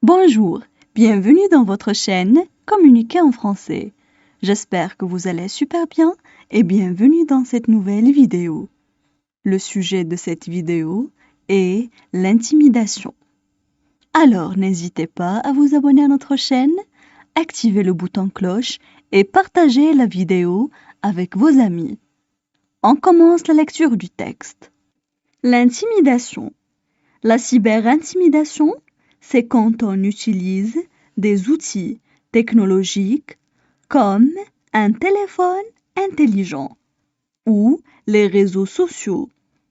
Bonjour, bienvenue dans votre chaîne Communiquer en français. J'espère que vous allez super bien et bienvenue dans cette nouvelle vidéo. Le sujet de cette vidéo est l'intimidation. Alors n'hésitez pas à vous abonner à notre chaîne, activer le bouton cloche et partager la vidéo avec vos amis. On commence la lecture du texte. L'intimidation. La cyberintimidation, c'est quand on utilise des outils technologiques comme un téléphone intelligent ou les réseaux sociaux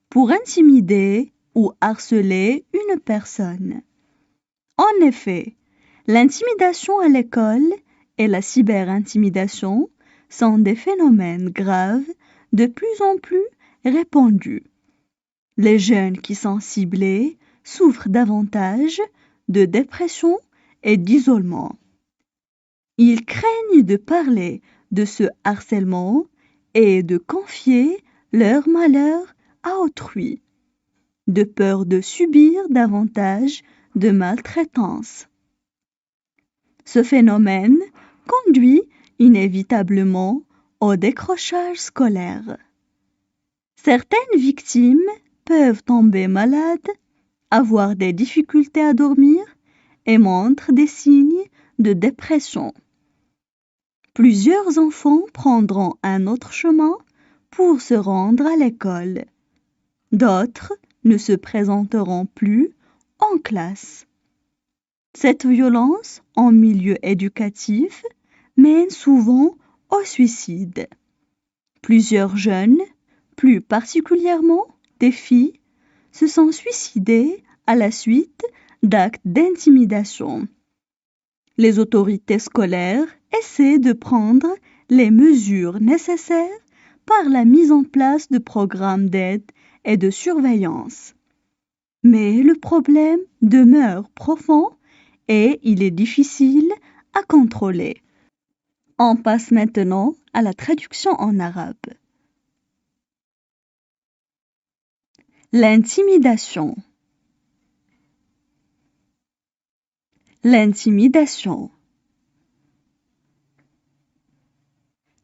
pour intimider ou harceler une personne. En effet, l'intimidation à l'école et la cyberintimidation sont des phénomènes graves de plus en plus répandus. Les jeunes qui sont ciblés souffrent davantage de dépression et d'isolement. Ils craignent de parler de ce harcèlement et de confier leur malheur à autrui, de peur de subir davantage de maltraitance. Ce phénomène conduit inévitablement au décrochage scolaire. Certaines victimes peuvent tomber malades, avoir des difficultés à dormir et montrent des signes de dépression. Plusieurs enfants prendront un autre chemin pour se rendre à l'école. D'autres ne se présenteront plus en classe. Cette violence en milieu éducatif mène souvent au suicide. Plusieurs jeunes, plus particulièrement des filles, se sont suicidés à la suite d'actes d'intimidation. Les autorités scolaires essaient de prendre les mesures nécessaires par la mise en place de programmes d'aide et de surveillance. Mais le problème demeure profond et il est difficile à contrôler. On passe maintenant à la traduction en arabe. L'intimidation. L'intimidation.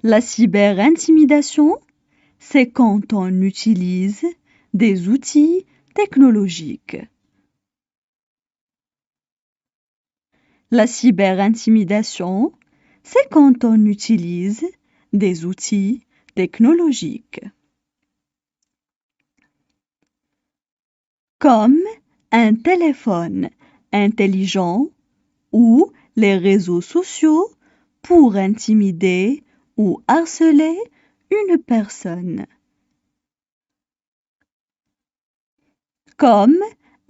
La cyberintimidation, c'est quand on utilise des outils technologiques. La cyberintimidation, c'est quand on utilise des outils technologiques. Comme un téléphone intelligent ou les réseaux sociaux pour intimider ou harceler une personne. Comme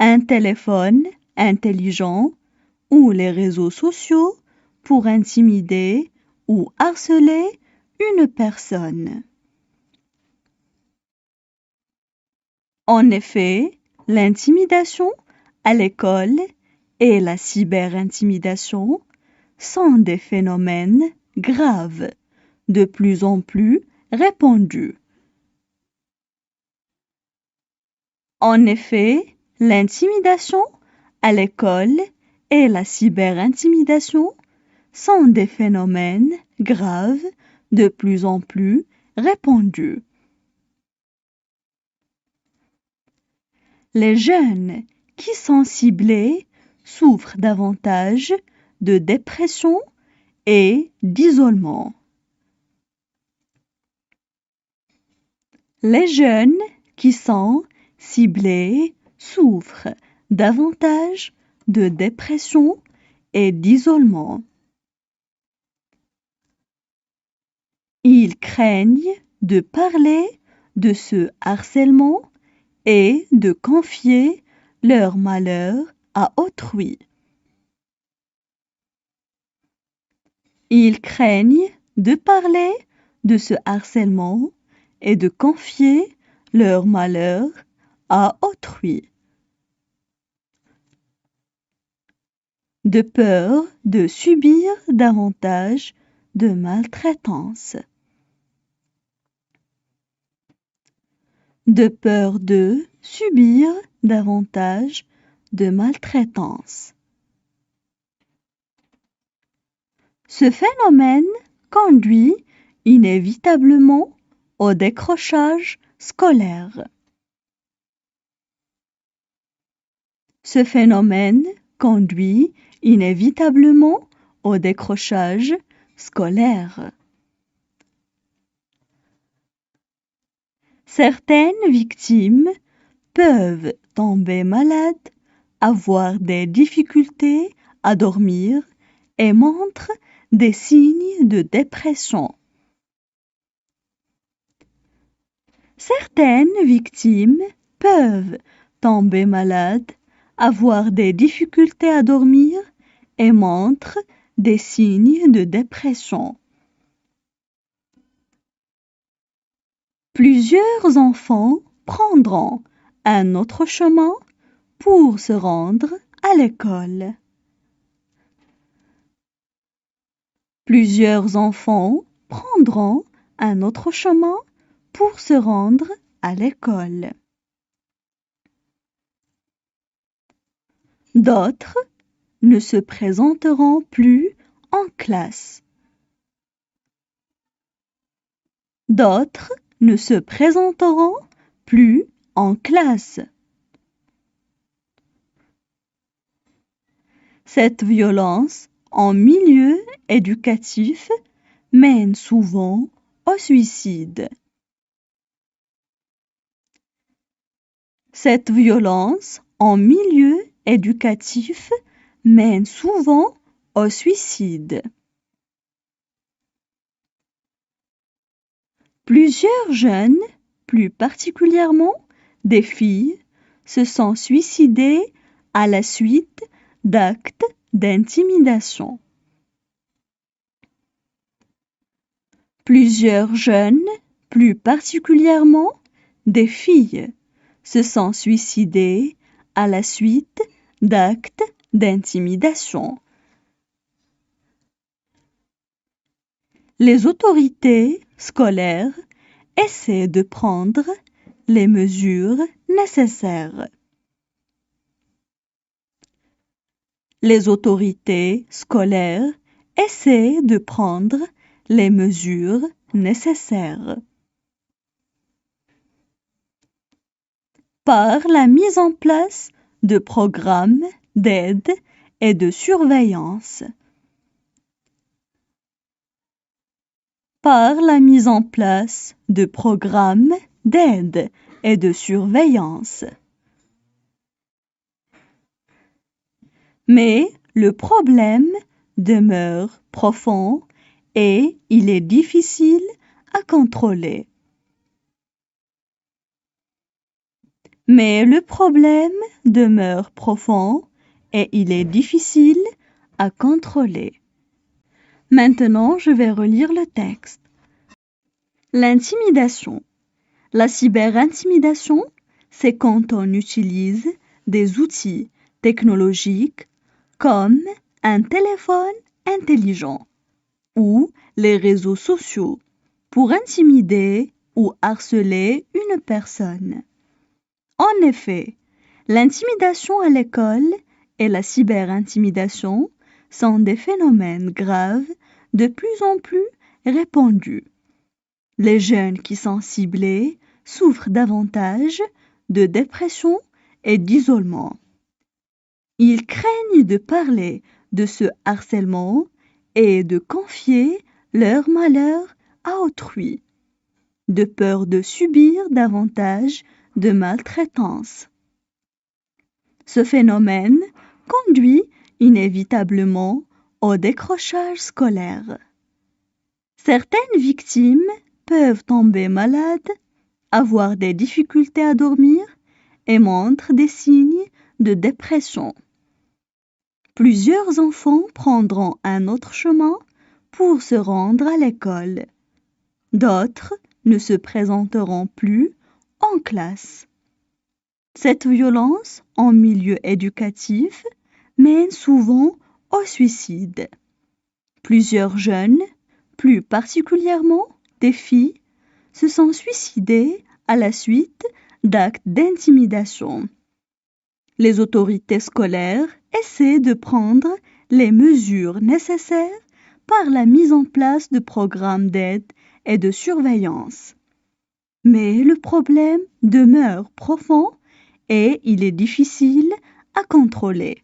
un téléphone intelligent ou les réseaux sociaux pour intimider ou harceler une personne. En effet, l'intimidation à l'école et la cyberintimidation sont des phénomènes graves, de plus en plus répandus. En effet, l'intimidation à l'école et la cyberintimidation sont des phénomènes graves, de plus en plus répandus. Les jeunes qui sont ciblés souffrent davantage de dépression et d'isolement. Les jeunes qui sont ciblés souffrent davantage de dépression et d'isolement. Ils craignent de parler de ce harcèlement et de confier leur malheur à autrui. Ils craignent de parler de ce harcèlement et de confier leur malheur à autrui. De peur de subir davantage de maltraitance. De peur de subir davantage de maltraitance. Ce phénomène conduit inévitablement au décrochage scolaire. Ce phénomène conduit inévitablement au décrochage scolaire. Certaines victimes peuvent tomber malades, avoir des difficultés à dormir et montrent des signes de dépression. Certaines victimes peuvent tomber malades, avoir des difficultés à dormir et montrent des signes de dépression. Plusieurs enfants prendront un autre chemin pour se rendre à l'école. Plusieurs enfants prendront un autre chemin pour se rendre à l'école. D'autres ne se présenteront plus en classe. D'autres ne se présenteront plus en classe. Cette violence en milieu éducatif mène souvent au suicide. Cette violence en milieu éducatif mène souvent au suicide. Plusieurs jeunes, plus particulièrement des filles, se sont suicidées à la suite d'actes d'intimidation. Plusieurs jeunes, plus particulièrement des filles, se sont suicidées à la suite d'actes d'intimidation. Les autorités scolaires essaient de prendre les mesures nécessaires. Les autorités scolaires essaient de prendre les mesures nécessaires. Par la mise en place de programmes d'aide et de surveillance. Par la mise en place de programmes d'aide et de surveillance. Mais le problème demeure profond et il est difficile à contrôler. Mais le problème demeure profond et il est difficile à contrôler. Maintenant, je vais relire le texte. L'intimidation. La cyberintimidation, c'est quand on utilise des outils technologiques comme un téléphone intelligent ou les réseaux sociaux pour intimider ou harceler une personne. En effet, l'intimidation à l'école et la cyberintimidation sont des phénomènes graves de plus en plus répandus. Les jeunes qui sont ciblés souffrent davantage de dépression et d'isolement. Ils craignent de parler de ce harcèlement et de confier leur malheur à autrui, de peur de subir davantage de maltraitance. Ce phénomène conduit inévitablement au décrochage scolaire. Certaines victimes peuvent tomber malades, avoir des difficultés à dormir et montrent des signes de dépression. Plusieurs enfants prendront un autre chemin pour se rendre à l'école. D'autres ne se présenteront plus en classe. Cette violence en milieu éducatif mène souvent au suicide. Plusieurs jeunes, plus particulièrement des filles, se sont suicidées à la suite d'actes d'intimidation. Les autorités scolaires essaient de prendre les mesures nécessaires par la mise en place de programmes d'aide et de surveillance. Mais le problème demeure profond et il est difficile à contrôler.